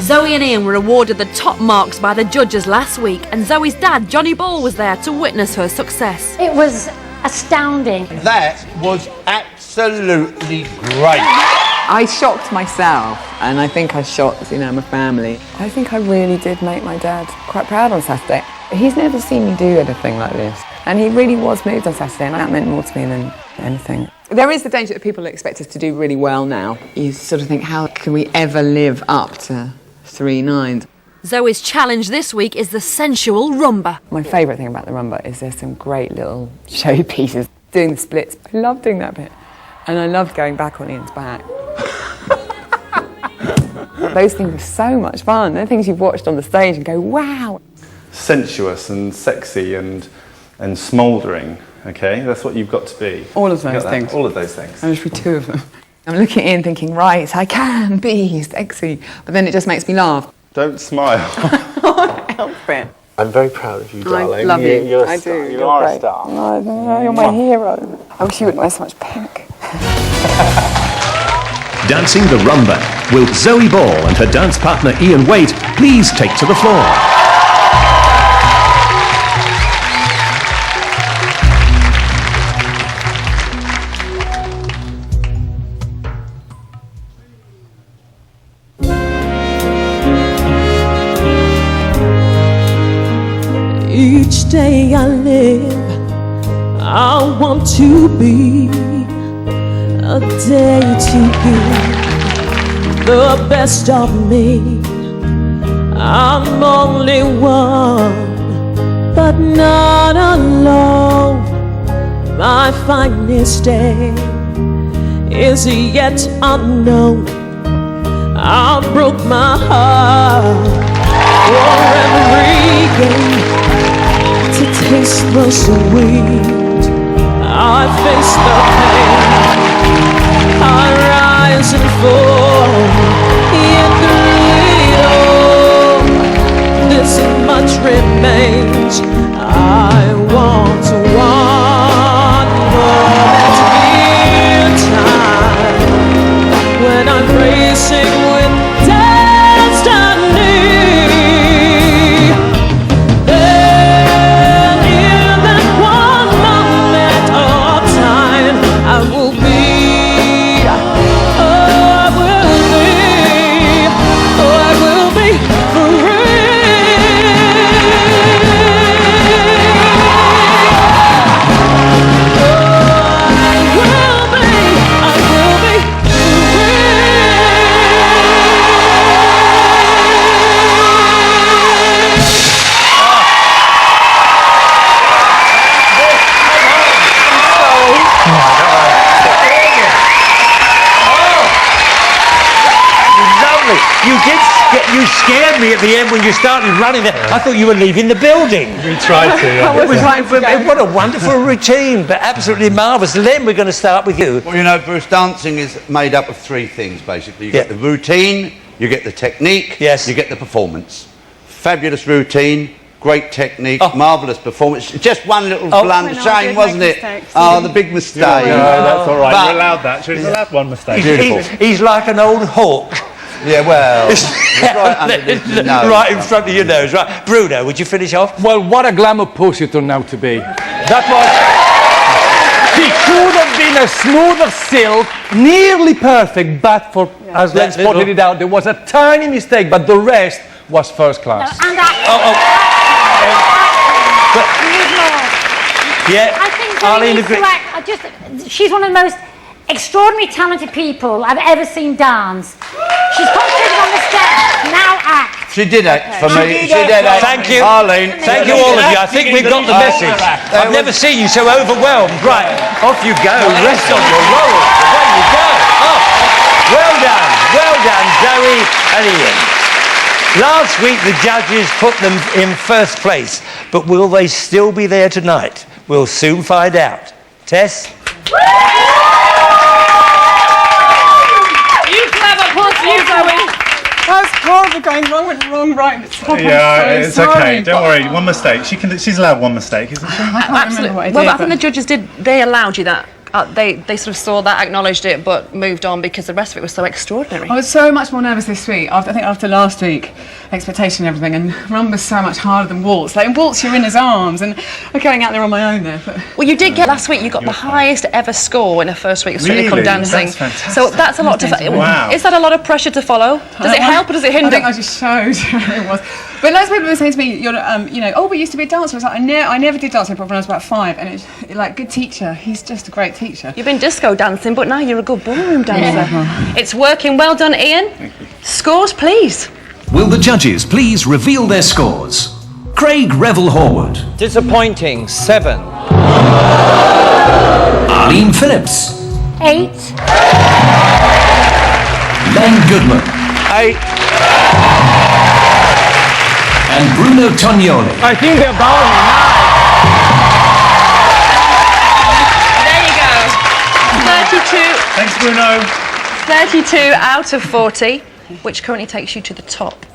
Zoe and Ian were awarded the top marks by the judges last week, and Zoe's dad, Johnny Ball, was there to witness her success. It was astounding. That was absolutely great. I shocked myself, and I think I shocked, my family. I think I really did make my dad quite proud on Saturday. He's never seen me do anything like this, and he really was moved on Saturday, and that meant more to me than anything. There is the danger that people expect us to do really well now. You sort of think, how can we ever live up to 3 9s? Zoe's challenge this week is the sensual rumba. My favourite thing about the rumba is there's some great little show pieces. Doing the splits, I love doing that bit. And I loved going back on Ian's back. Those things are so much fun. They're things you've watched on the stage and go, wow. Sensuous and sexy and smouldering, okay? That's what you've got to be. All of those things. All of those things. I wish we 2 of them. I'm looking at Ian thinking, right, I can be sexy. But then it just makes me laugh. Don't smile. I can't help it. I'm very proud of you, darling. I love you. You're a I star. do. You are great. a star. Oh, you're my hero. I wish you wouldn't wear so much pink. Dancing the Rumba. Will Zoe Ball and her dance partner Ian Waite please take to the floor? Each day I live, I want to be a day to be the best of me. I'm only one, but not alone. My finest day is yet unknown. I broke my heart for every game to taste the sweet. I face the pain, I rise and fall, yet through it all, this much remains. I want one moment in time when I'm racing with destiny. You scared me at the end when you started running there. I thought you were leaving the building. We tried to. It was like, what a wonderful routine, but absolutely marvellous. Len, we're going to start with you. Well, Bruce, dancing is made up of 3 things, basically. You get the routine, you get the technique, you get the performance. Fabulous routine, great technique, marvellous performance. Just one little blunder, shame, wasn't it? Oh, the big mistake. No, that's all right. You're allowed that. She's allowed one mistake. He's like an old hawk. Yeah, well, right underneath the nose. Right in front of your nose, right. Bruno, would you finish off? Well, what a glamour pose you turned out to be. That was... She could have been a smoother silk, nearly perfect, but for, as Len spotted it out, there was a tiny mistake, but the rest was first class. No, and I think Zoe needs to act, she's one of the most extraordinarily talented people I've ever seen dance. She's concentrated on the steps, now act. She did act for me. She did act. Thank you. Arlene. Thank you all of you. I think we've got the message. I've never seen you so overwhelmed. Right, off you go. Rest on your laurels. There you go. Oh, well done, Zoe and Ian. Last week the judges put them in first place, but will they still be there tonight? We'll soon find out. Tess? That's horrible, going wrong with wrong, right. Yeah, it's okay. Don't worry. One mistake. She's allowed one mistake, isn't she? Absolutely. Well, I think the judges they allowed you that they sort of saw that, acknowledged it, but moved on because the rest of it was so extraordinary. I was so much more nervous this week. I think after last week, expectation and everything, and Rumba's so much harder than waltz. Like in waltz, you're in his arms, and I'm going out there on my own there. But well, you did get last week. You got the highest ever score in a first week of Strictly Come Dancing. That's fantastic. So that's a lot to. Wow. Is that a lot of pressure to follow? Does it help or does it hinder? I think I just showed it was. But loads of people were saying to me, "You're, oh, we used to be a dancer." I was like, I never did dance when I was about 5, and it's like good teacher. He's just a great teacher. You've been disco dancing, but now you're a good ballroom dancer. Yeah. It's working. Well done, Ian. Thank you. Scores, please. Will the judges please reveal their scores? Craig Revel-Horwood. Disappointing, 7. Arlene Phillips. 8. Len Goodman. 8. And Bruno Tognoli. I think they're about 9. There you go. 32. Thanks, Bruno. 32 out of 40, which currently takes you to the top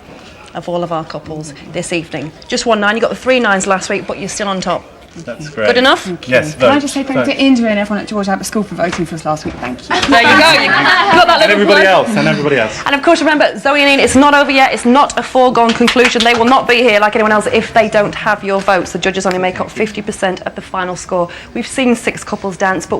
of all of our couples this evening. Just 1 9. You got the 3 9s last week, but you're still on top. That's great. Good enough? Yes, Can I just say thank you to Indra and everyone at George Albert School for voting for us last week? Thank you. There you go. You got that And everybody else, and everybody else. And of course, remember, Zoe and Ian, it's not over yet. It's not a foregone conclusion. They will not be here like anyone else if they don't have your votes. The judges only make up 50% of the final score. We've seen 6 couples dance, but